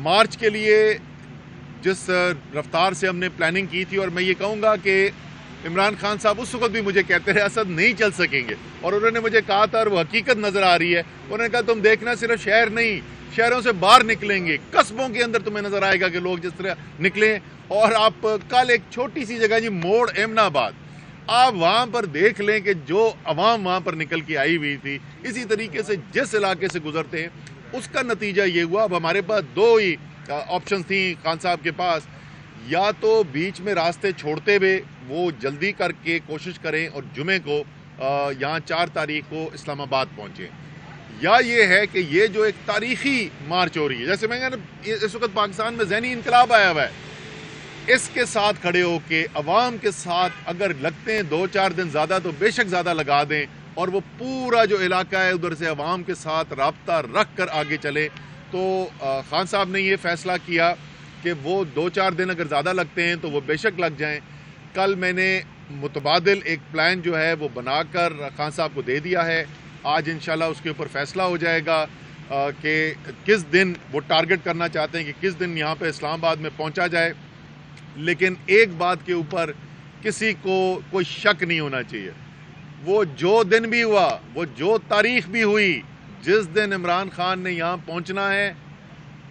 मार्च के लिए जिस रफ्तार से हमने प्लानिंग की थी, और मैं ये कहूँगा कि इमरान खान साहब उस वक्त भी मुझे कहते रहे असद नहीं चल सकेंगे, और उन्होंने मुझे कहा था और वो हकीकत नज़र आ रही है। उन्होंने कहा तुम देखना सिर्फ शहर नहीं, शहरों से बाहर निकलेंगे, कस्बों के अंदर तुम्हें नज़र आएगा कि लोग जिस तरह निकले। और आप कल एक छोटी सी जगह जी मोड़ एमनाबाद, आप वहाँ पर देख लें कि जो अवाम वहाँ पर निकल के आई हुई थी, इसी तरीके से जिस इलाके से गुजरते हैं उसका नतीजा ये हुआ। अब हमारे पास दो ही ऑप्शन थी खान साहब के पास, या तो बीच में रास्ते छोड़ते हुए वो जल्दी करके कोशिश करें और जुमे को यहाँ 4 तारीख को इस्लामाबाद पहुँचें, या ये है कि ये जो एक तारीखी मार्च हो रही है, जैसे मैं कहना इस वक्त पाकिस्तान में ज़हनी इनकलाब आया हुआ है, इसके साथ खड़े होके अवाम के साथ अगर लगते हैं 2-4 दिन ज़्यादा तो बेशक ज़्यादा लगा दें, और वो पूरा जो इलाका है उधर से अवाम के साथ राब्ता रख कर आगे चले। तो खान साहब ने ये फ़ैसला किया कि वो 2-4 दिन अगर ज़्यादा लगते हैं तो वो बेशक लग जाएं। कल मैंने मुतबादिल एक प्लान जो है वो बनाकर खान साहब को दे दिया है। आज इंशाल्लाह उसके ऊपर फ़ैसला हो जाएगा कि किस दिन वो टारगेट करना चाहते हैं कि किस दिन यहाँ पे इस्लामाबाद में पहुँचा जाए। लेकिन एक बात के ऊपर किसी को कोई शक नहीं होना चाहिए, वो जो दिन भी हुआ, वो जो तारीख भी हुई, जिस दिन इमरान खान ने यहाँ पहुँचना है,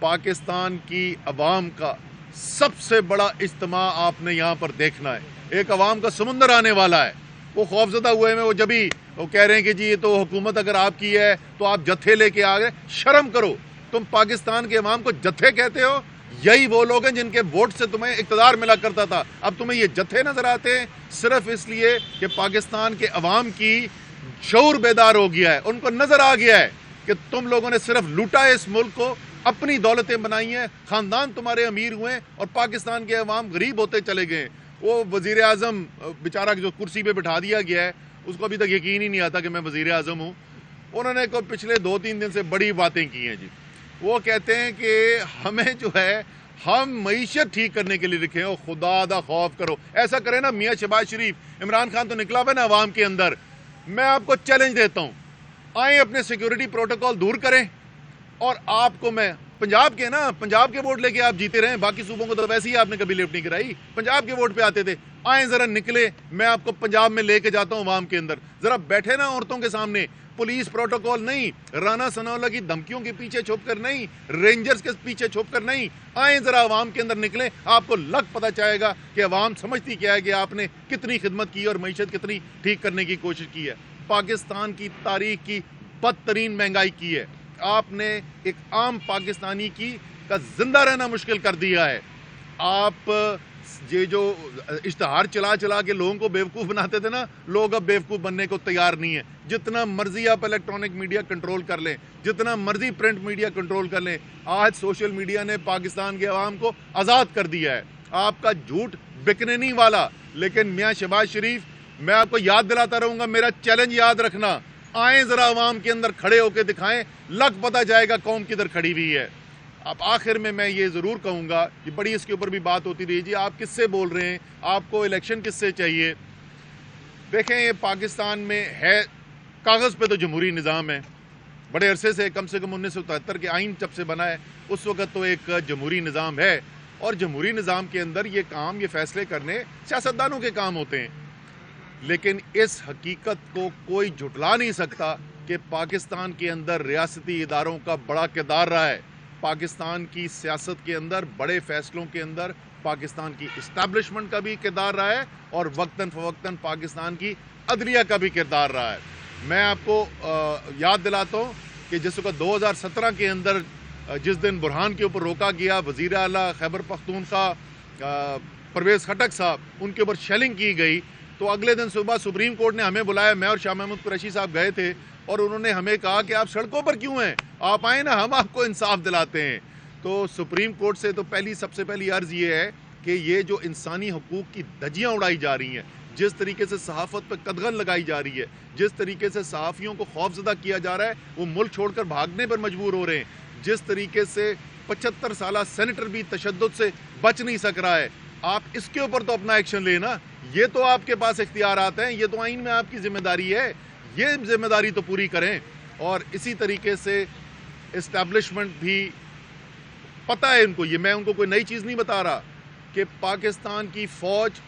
पाकिस्तान की अवाम का सबसे बड़ा इज्तिमा आपने यहाँ पर देखना है। एक अवाम का समुंदर आने वाला है। वो खौफजदा हुए में वो जब भी वो कह रहे हैं कि जी ये तो हुकूमत अगर आपकी है तो आप जत्थे लेके आ गए। शर्म करो, तुम पाकिस्तान के अवाम को जत्थे कहते हो। यही वो लोग हैं जिनके वोट से तुम्हें इक़्तिदार मिला करता था। अब तुम्हें ये जत्थे नजर आते हैं सिर्फ इसलिए कि पाकिस्तान के अवाम की शऊर बेदार हो गया है। उनको नजर आ गया है कि तुम लोगों ने सिर्फ लूटा है इस मुल्क को, अपनी दौलतें बनाई हैं, खानदान तुम्हारे अमीर हुए और पाकिस्तान के अवाम गरीब होते चले गए। वो वजीर आज़म बेचारा जो कुर्सी पे बिठा दिया गया है, उसको अभी तक यकीन ही नहीं आता कि मैं वजीर आज़म हूँ। उन्होंने को पिछले 2-3 दिन से बड़ी बातें की हैं जी। वो कहते हैं कि हमें जो है हम मईशत ठीक करने के लिए लिखे हो, खुदा दा खौफ करो। ऐसा करें ना मियाँ शहबाज शरीफ, इमरान खान तो निकला हुआ ना अवाम के अंदर, मैं आपको चैलेंज देता हूँ, आए अपने सिक्योरिटी प्रोटोकॉल दूर करें और आपको मैं पंजाब के ना, पंजाब के वोट लेके आप जीते रहे, बाकी सूबों को तो वैसे ही आपने कभी लिफ्ट नहीं कराई, पंजाब के वोट पे आते थे। आए जरा निकले, मैं आपको पंजाब में लेके जाता हूँ अवाम के अंदर, जरा बैठे ना औरतों के सामने, पुलिस प्रोटोकॉल नहीं, राना सनाउल्लाह की धमकियों के पीछे छुप कर नहीं, रेंजर्स के पीछे छुप कर नहीं, आए जरा अवाम के अंदर निकले, आपको लग पता चाहेगा कि अवाम समझती क्या है कि आपने कितनी खिदमत की और मईशत कितनी ठीक करने की कोशिश की है। पाकिस्तान की तारीख की बदतरीन महंगाई की है आपने, एक आम पाकिस्तानी की का जिंदा रहना मुश्किल कर दिया है। आप ये जो इश्तहार चला चला के लोगों को बेवकूफ़ बनाते थे ना, लोग अब बेवकूफ़ बनने को तैयार नहीं है। जितना मर्जी आप इलेक्ट्रॉनिक मीडिया कंट्रोल कर लें, जितना मर्जी प्रिंट मीडिया कंट्रोल कर लें, आज सोशल मीडिया ने पाकिस्तान के अवाम को आज़ाद कर दिया है। आपका झूठ बिकने नहीं वाला। लेकिन मियाँ शहबाज शरीफ, मैं आपको याद दिलाता रहूँगा, मेरा चैलेंज याद रखना, आए ज़रा अवाम के अंदर खड़े होकर दिखाएं, लग पता जाएगा कौम किधर खड़ी हुई है। अब आखिर में मैं ये ज़रूर कहूँगा कि बड़ी इसके ऊपर भी बात होती रही जी, आप किससे बोल रहे हैं, आपको इलेक्शन किससे चाहिए। देखें, ये पाकिस्तान में है, कागज़ पे तो जमहूरी निज़ाम है, बड़े अरसे से, कम 1973 के आइन जब से बना है उस वक़्त तो एक जमहूरी निज़ाम है, और जमहूरी निज़ाम के अंदर ये काम, ये फ़ैसले करने सियासतदानों के काम होते हैं। लेकिन इस हकीकत को कोई झुटला नहीं सकता कि पाकिस्तान के अंदर रियासती इदारों का बड़ा किरदार रहा है। पाकिस्तान की सियासत के अंदर, बड़े फैसलों के अंदर पाकिस्तान की इस्टेब्लिशमेंट का भी किरदार रहा है, और वक्तन फ़वक्तन पाकिस्तान की अदलिया का भी किरदार रहा है। मैं आपको याद दिलाता हूँ कि जिस वक्त 2017 के अंदर जिस दिन बुरहान के ऊपर रोका गया, वज़ीर आला खैबर पख्तूनख्वा परवेज़ खटक साहब, उनके ऊपर शेलिंग की गई, तो अगले दिन सुबह सुप्रीम कोर्ट ने हमें बुलाया, मैं और शाह महमूद कुरैशी साहब गए थे, और उन्होंने हमें कहा कि आप सड़कों पर क्यों हैं, आप आए ना, हम आपको इंसाफ दिलाते हैं। तो सुप्रीम कोर्ट से तो सबसे पहली अर्ज़ ये है कि ये जो इंसानी हकूक़ की धज्जियाँ उड़ाई जा रही हैं, जिस तरीके से सहाफ़त पर कदगन लगाई जा रही है, जिस तरीके से सहाफ़ियों को खौफज़दा किया जा रहा है, वो मुल्क छोड़कर भागने पर मजबूर हो रहे हैं, जिस तरीके से 75 साला सेनेटर भी तशद्दुद से बच नहीं सक रहा है, आप इसके ऊपर तो अपना एक्शन लेना। ये तो आपके पास इख्तियारात हैं, ये तो आइन में आपकी जिम्मेदारी है, ये जिम्मेदारी तो पूरी करें। और इसी तरीके से इस्टेब्लिशमेंट भी پتہ ہے ان کو, یہ میں ان کو کوئی نئی چیز نہیں بتا رہا, کہ پاکستان کی فوج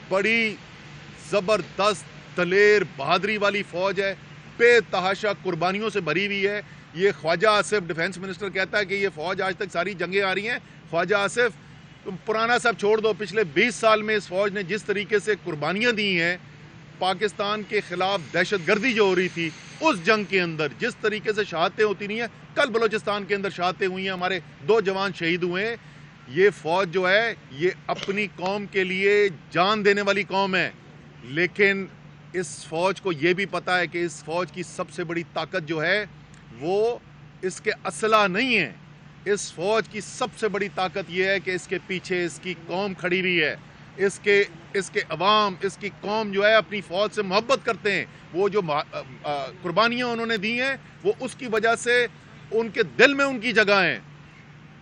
بڑی زبردست دلیر بہادری والی فوج ہے, بے تحاشا قربانیوں سے بھری ہوئی ہے. یہ خواجہ آصف ڈیفنس منسٹر کہتا ہے کہ یہ فوج آج تک ساری جنگیں آ رہی ہیں. خواجہ آصف, تم پرانا سب چھوڑ دو, پچھلے 20 سال میں اس فوج نے جس طریقے سے قربانیاں دی ہیں, پاکستان کے خلاف دہشت گردی جو ہو رہی تھی اس جنگ کے اندر جس طریقے سے شہادتیں ہوتی نہیں ہیں, کل بلوچستان کے اندر شہادتیں ہوئی ہیں, ہمارے 2 جوان شہید ہوئے ہیں. یہ فوج جو ہے یہ اپنی قوم کے لیے جان دینے والی قوم ہے, لیکن اس فوج کو یہ بھی پتا ہے کہ اس فوج کی سب سے بڑی طاقت جو ہے وہ اس کے اسلحہ نہیں ہے. اس فوج کی سب سے بڑی طاقت یہ ہے کہ اس کے پیچھے اس کی قوم کھڑی ہوئی ہے, اس کے عوام, اس کی قوم جو ہے اپنی فوج سے محبت کرتے ہیں. وہ جو قربانیاں انہوں نے دی ہیں وہ اس کی وجہ سے ان کے دل میں ان کی جگہ ہیں.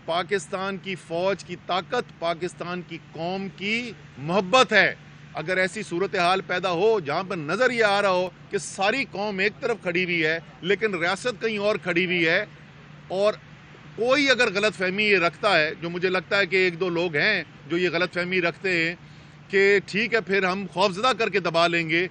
پاکستان کی فوج کی طاقت پاکستان کی قوم کی محبت ہے. اگر ایسی صورتحال پیدا ہو جہاں پر نظر یہ آ رہا ہو کہ ساری قوم ایک طرف کھڑی ہوئی ہے لیکن ریاست کہیں اور کھڑی ہوئی ہے, اور کوئی اگر غلط فہمی یہ رکھتا ہے, جو مجھے لگتا ہے کہ 1-2 لوگ ہیں جو یہ غلط فہمی رکھتے ہیں کہ ٹھیک ہے پھر ہم خوفزدہ کر کے دبا لیں گے,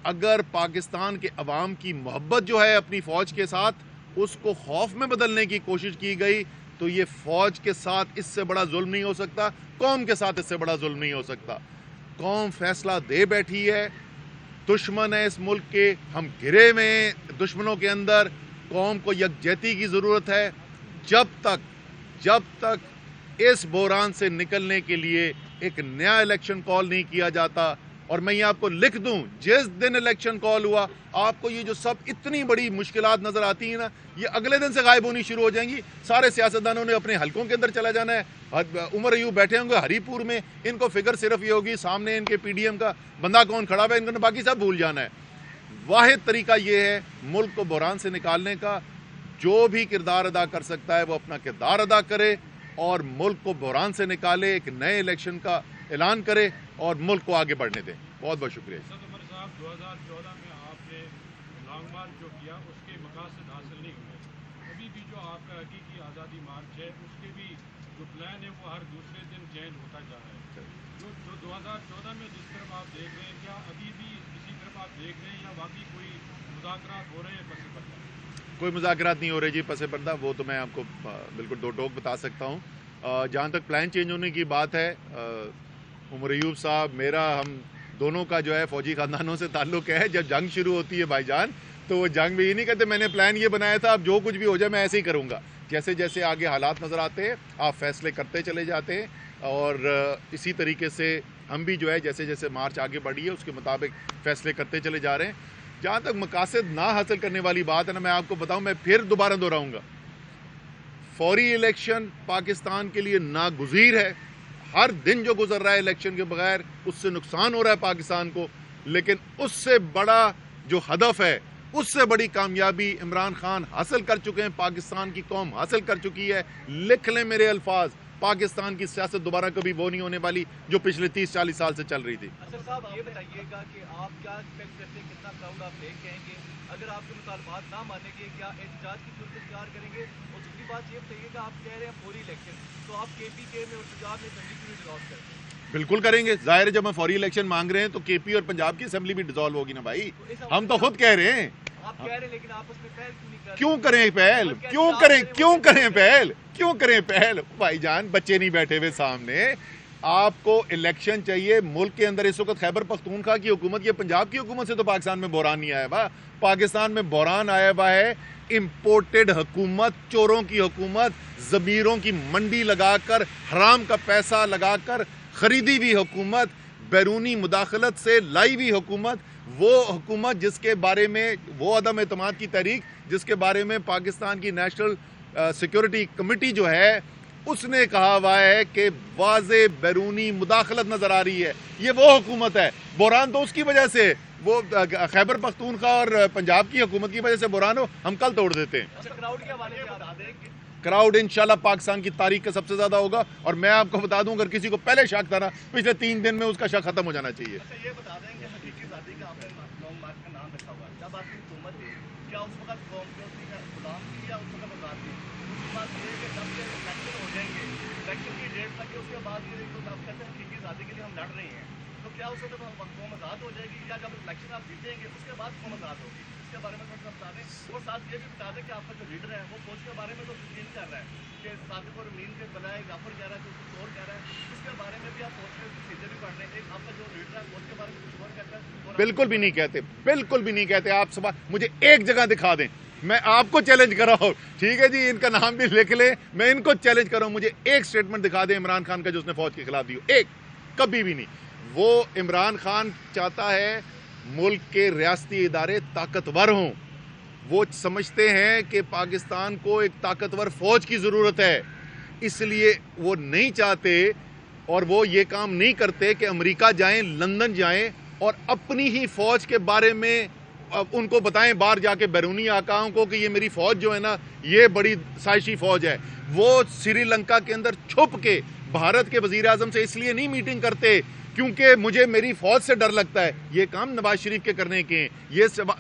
اگر پاکستان کے عوام کی محبت جو ہے اپنی فوج کے ساتھ اس کو خوف میں بدلنے کی کوشش کی گئی تو یہ فوج کے ساتھ اس سے بڑا ظلم نہیں ہو سکتا, قوم کے ساتھ اس سے بڑا ظلم نہیں ہو سکتا. قوم فیصلہ دے بیٹھی ہے, دشمن ہے اس ملک کے, ہم گھرے ہوئے ہیں دشمنوں کے اندر, قوم کو یکجہتی کی ضرورت ہے. جب تک اس بحران سے نکلنے کے لیے ایک نیا الیکشن کال نہیں کیا جاتا, اور میں یہ آپ کو لکھ دوں جس دن الیکشن کال ہوا آپ کو یہ جو سب اتنی بڑی مشکلات نظر آتی ہیں نا, یہ اگلے دن سے غائب ہونی شروع ہو جائیں گی. سارے سیاستدانوں نے اپنے حلقوں کے اندر چلا جانا ہے. عمر ایوب بیٹھے ہوں گے ہری پور میں, ان کو فکر صرف یہ ہوگی سامنے ان کے پی ڈی ایم کا بندہ کون کھڑا ہوا ہے, ان کو باقی سب بھول جانا ہے. واحد طریقہ یہ ہے ملک کو بحران سے نکالنے کا, جو بھی کردار ادا کر سکتا ہے وہ اپنا کردار ادا کرے اور ملک کو بحران سے نکالے, ایک نئے الیکشن کا اعلان کرے اور ملک کو آگے بڑھنے دیں. بہت بہت شکریہ. عمر صاحب 2014 میں آپ نے لانگ مارچ جو کیا اس کے مقاصد حاصل نہیں ہوئے. ابھی بھی جو آپ کا حقیقی آزادی مارچ ہے اس کے بھی جو پلان ہے وہ ہر دوسرے دن چینج ہوتا جا رہا ہے. جو 2014 میں جس طرف آپ دیکھ رہے ہیں کیا ابھی بھی اسی طرف آپ دیکھ رہے ہیں یا واقعی کوئی مذاکرات ہو رہے ہیں پس پردہ؟ کوئی مذاکرات نہیں ہو رہے جی پس پردہ, وہ تو میں آپ کو بالکل 2 ٹوک بتا سکتا ہوں. جہاں تک پلان چینج ہونے کی بات ہے, عمر ایوب صاحب میرا ہم دونوں کا جو ہے فوجی خاندانوں سے تعلق ہے. جب جنگ شروع ہوتی ہے بھائی جان تو وہ جنگ میں یہ نہیں کہتے میں نے پلان یہ بنایا تھا اب جو کچھ بھی ہو جائے میں ایسے ہی کروں گا. جیسے جیسے آگے حالات نظر آتے ہیں آپ فیصلے کرتے چلے جاتے ہیں, اور اسی طریقے سے ہم بھی جو ہے جیسے جیسے مارچ آگے بڑھی ہے اس کے مطابق فیصلے کرتے چلے جا رہے ہیں. جہاں تک مقاصد نہ حاصل کرنے والی بات ہے نا, میں آپ کو بتاؤں, میں پھر دوبارہ دہراؤں گا, فوری الیکشن پاکستان کے لیے ناگزیر ہے. ہر دن جو گزر رہا ہے الیکشن کے بغیر اس سے نقصان ہو رہا ہے پاکستان کو, لیکن اس سے بڑا جو ہدف ہے, اس سے بڑی کامیابی عمران خان حاصل کر چکے ہیں, پاکستان کی قوم حاصل کر چکی ہے. لکھ لیں میرے الفاظ, پاکستان کی سیاست دوبارہ کبھی وہ نہیں ہونے والی جو پچھلے 30-40 سال سے چل رہی تھی. اچھا صاحب یہ بتائیے گا کہ آپ کیا ایکسپیکٹ کرتے ہیں, کتنا کراؤڈ آپ لے کے آئیں گے اگر آپ کے مطالبات نہ مانیں گے, کیا احتجاج کی صورت اختیار کریں گے؟ اور دوسری بات یہ بتائیے گا آپ کہہ رہے ہیں فوری الیکشن, تو آپ کے پی کے میں اور پنجاب میں اسمبلی کیوں ڈیزالو کرتے ہیں؟ بالکل کریں گے, ظاہر ہے جب ہم فوری الیکشن مانگ رہے ہیں تو کے پی اور پنجاب کی اسمبلی بھی ڈیزالو ہوگی نا بھائی. ہم تو خود کہہ رہے ہیں, آپ کہہ رہے ہیں لیکن آپ اس میں پہل کیوں نہیں کر رہے؟ کیوں کریں پہل, کیوں کریں پہل بھائی جان, بچے نہیں بیٹھے ہوئے سامنے. آپ کو الیکشن چاہیے ملک کے اندر. اس وقت خیبر پختونخوا کی حکومت, یہ پنجاب کی حکومت سے تو پاکستان میں بحران نہیں آیا ہوا. پاکستان میں بحران آیا ہوا ہے امپورٹڈ حکومت, چوروں کی حکومت, ضمیروں کی منڈی لگا کر, حرام کا پیسہ لگا کر خریدی ہوئی حکومت, بیرونی مداخلت سے لائی ہوئی حکومت. وہ حکومت جس کے بارے میں, وہ عدم اعتماد کی تحریک جس کے بارے میں پاکستان کی نیشنل سیکورٹی کمیٹی جو ہے اس نے کہا ہوا ہے کہ واضح بیرونی مداخلت نظر آ رہی ہے, یہ وہ حکومت ہے. بحران تو اس کی وجہ سے, وہ خیبر پختونخوا اور پنجاب کی حکومت کی وجہ سے بحران ہو, ہم کل توڑ دیتے ہیں. اچھا کراؤڈ کے حوالے سے بتا دیں کہ کراؤڈ انشاءاللہ پاکستان کی تاریخ کا سب سے زیادہ ہوگا, اور میں آپ کو بتا دوں اگر کسی کو پہلے شک تھا نا, پچھلے 3 دن میں اس کا شک ختم ہو جانا چاہیے. اچھا یہ بتا دیں کہ حقیقی آزادی کا آپ نے لانگ مارچ کا نام رکھا ہوا ہے, جب آپ کی حکومت تھی کیا اس وقت قوم کو غلام تھی یا اس وقت آزاد تھی؟ دوسری بات یہ ہے کہ جب سے الیکشن ہو جائیں گے बात करें तो आप कहते हैं हकीकी आज़ादी के लिए हम लड़ रहे हैं, तो क्या उस वक्त कौम आज़ाद हो जाएगी या जब इलेक्शन आप जीतेंगे उसके बाद कौम आज़ाद होगी? इसके बारे में थोड़ा सा बता दें। और साथ ये भी बता दें कि आपका जो लीडर है वो फौज के बारे में तो तस्लीम कर रहा है कि सादिक और अमीन के बजाय जाफर कह रहा है, कुछ और कह रहा है, इसके बारे में भी आप फौज के सीधे भी पढ़ रहे हैं। एक आपका जो लीडर है फौज के बारे में कुछ और कहता है। बिल्कुल भी नहीं कहते, बिल्कुल भी नहीं कहते। आप सवाल मुझे एक जगह दिखा दें, मैं आपको चैलेंज कर रहा हूँ, ठीक है जी, इनका नाम भी लिख लें, मैं इनको चैलेंज कर रहा हूँ, मुझे एक स्टेटमेंट दिखा दें इमरान खान का जो उसने फौज के खिलाफ दी हो, एक, कभी भी नहीं। वो इमरान खान चाहता है मुल्क के रियासती इदारे ताकतवर हों, वो समझते हैं कि पाकिस्तान को एक ताकतवर फौज की ज़रूरत है, इसलिए वो नहीं चाहते और वो ये काम नहीं करते कि अमेरिका जाएं, लंदन जाएं और अपनी ही फौज के बारे में उनको बताएं बाहर जाके बैरूनी आकाओं को कि ये मेरी फौज जो है ना ये बड़ी साजिशी फौज है। वो श्रीलंका के अंदर छुप के भारत के वजीर आजम से इसलिए नहीं मीटिंग करते क्योंकि मुझे मेरी फौज से डर लगता है। ये काम नवाज शरीफ के करने के हैं,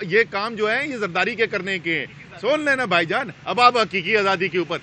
ये काम जो है ये जरदारी के करने के हैं। सुन लेना भाईजान, अब आप हकीकी आज़ादी के ऊपर।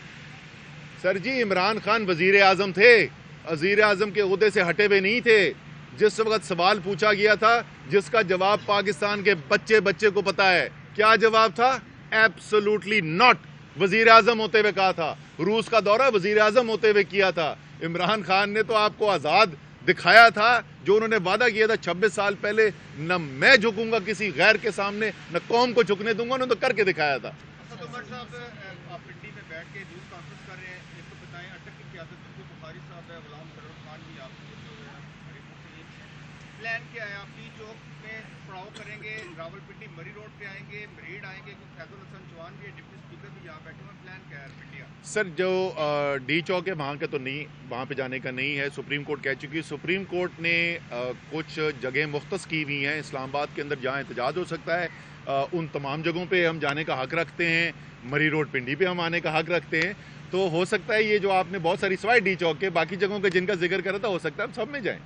सर जी, इमरान खान वजीर आजम थे, वजीर आजम के ओहदे से हटे हुए नहीं थे। जिस वक्त सवाल पूछा गया था जिसका जवाब पाकिस्तान के बच्चे बच्चे को पता है, क्या जवाब था? Absolutely not. वजीर आजम होते हुए कहा था, रूस का दौरा वजीर आजम होते हुए किया था। इमरान खान ने तो आपको आज़ाद दिखाया था, जो उन्होंने वादा किया था 26 साल पहले, न मैं झुकूंगा किसी गैर के सामने, न कौम को झुकने दूंगा, उन्होंने तो करके दिखाया था। आप पिंडी में बैठ के न्यूज़ कॉन्फ्रेंस कर रहे हैं, एक तो बताएं अटक की क़यादत में जो बुखारी साहब है, गुलाम फरूख खान भी आप प्लान क्या है? आप डी चौक में पड़ाव करेंगे, रावलपिंडी मरी रोड पे आएंगे, मरीड आएंगे, फैजुल हसन चौहान भी डिप्टी स्पीकर भी यहाँ बैठे हुए, प्लान क्या है पिंडिया? सर, जो डी चौक है वहाँ के तो नहीं, वहाँ पे जाने का नहीं है। सुप्रीम कोर्ट कह चुकी है। सुप्रीम कोर्ट ने कुछ जगह मुख्तस की हुई हैं इस्लामाबाद के अंदर जहाँ एहतजाज हो सकता है, उन तमाम जगहों पे हम जाने का हक रखते हैं। मरी रोड पिंडी पे हम आने का हक रखते हैं। तो हो सकता है ये जो आपने बहुत सारी सवाई डी चौक के बाकी जगहों के जिनका जिक्र करा था, हो सकता है हम सब में जाएं।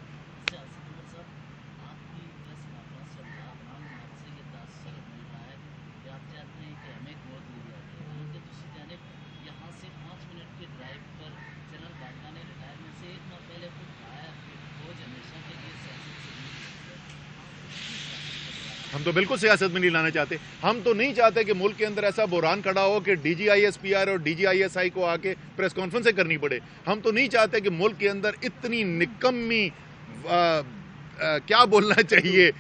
हम तो बिल्कुल सियासत में नहीं लाना चाहते। हम तो नहीं चाहते कि मुल्क के अंदर ऐसा बुरान खड़ा हो कि DGISPR और DGISI को आके प्रेस कॉन्फ्रेंस करनी पड़े। हम तो नहीं चाहते कि मुल्क के अंदर इतनी निकम्मी क्या बोलना चाहिए,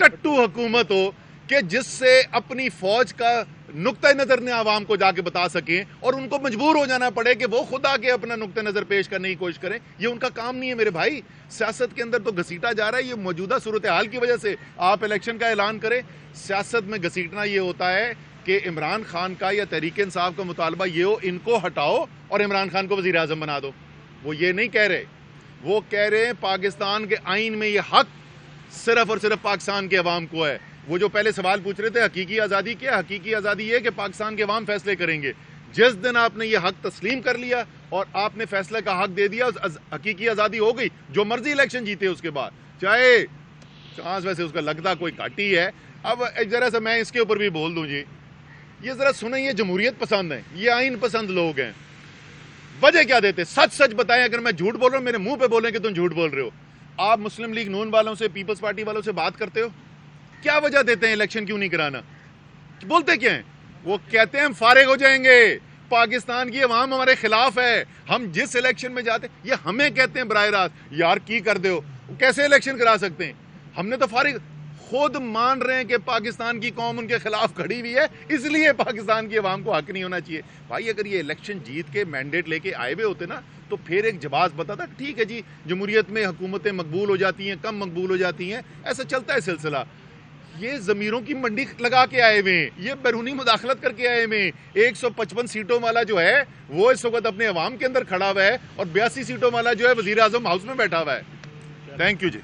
टट्टू हुकूमत हो कि जिससे अपनी फौज का नुक्ता नज़र ने आवाम को जाके बता सकें और उनको मजबूर हो जाना पड़े कि वो खुद आके अपना नुक्ता नज़र पेश करने की कोशिश करें। ये उनका काम नहीं है मेरे भाई। सियासत के अंदर तो घसीटा जा रहा है, ये मौजूदा सूरत हाल की वजह से। आप इलेक्शन का ऐलान करें, सियासत में घसीटना ये होता है कि इमरान खान का या तहरीक इंसाफ का मुतालबा ये हो, इनको हटाओ और इमरान खान को वज़ीर आज़म बना दो। वो ये नहीं कह रहे, वो कह रहे हैं पाकिस्तान के आइन में ये हक सिर्फ और सिर्फ पाकिस्तान के अवाम को है। वो जो पहले सवाल पूछ रहे थे हकीकी आज़ादी क्या, हकीकी आज़ादी ये कि पाकिस्तान के अवाम फैसले करेंगे। जिस दिन आपने ये हक तस्लीम कर लिया और आपने फैसले का हक दे दिया, हकीकी आज़ादी हो गई। जो मर्जी इलेक्शन जीते उसके बाद, चाहे चांस वैसे उसका लगता कोई घाटी है। अब एक ज़रा सा मैं इसके ऊपर भी बोल दूं जी, ये ज़रा सुने, ये जमहूरियत पसंद है, ये आइन पसंद लोग हैं। वजह क्या देते? सच सच बताएं। अगर मैं झूठ बोल रहा हूँ, मेरे मुंह पे बोलें कि तुम झूठ बोल रहे हो। आप मुस्लिम लीग नून वालों से, पीपल्स पार्टी वालों से बात करते हो, क्या वजह देते हैं इलेक्शन क्यों नहीं कराना? बोलते क्या हैं? वो कहते हैं हम फारिग हो जाएंगे, पाकिस्तान की अवाम हमारे खिलाफ है, हम जिस इलेक्शन में जाते, ये हमें कहते हैं बराह रास्त, यार की कर दो, कैसे इलेक्शन करा सकते हैं? हमने तो फारिग, खुद मान रहे हैं कि पाकिस्तान की कौम उनके खिलाफ खड़ी हुई है, इसलिए पाकिस्तान की अवाम को हक नहीं होना चाहिए। भाई अगर ये इलेक्शन जीत के मैंडेट लेके आए हुए होते ना, तो फिर एक जवाब बताता, ठीक है जी, जमहूरियत में हुकूमतें मकबूल हो जाती हैं, कम मकबूल हो जाती हैं, ऐसा चलता है सिलसिला। ये ज़मीरों की मंडी लगा के आए हुए हैं, ये बैरूनी मुदाखलत करके आए हुए हैं। 155 सीटों वाला जो है वो इस वक्त अपने अवाम के अंदर खड़ा हुआ है और 82 सीटों वाला जो है वज़ीर आज़म हाउस में बैठा हुआ है। Thank you ji.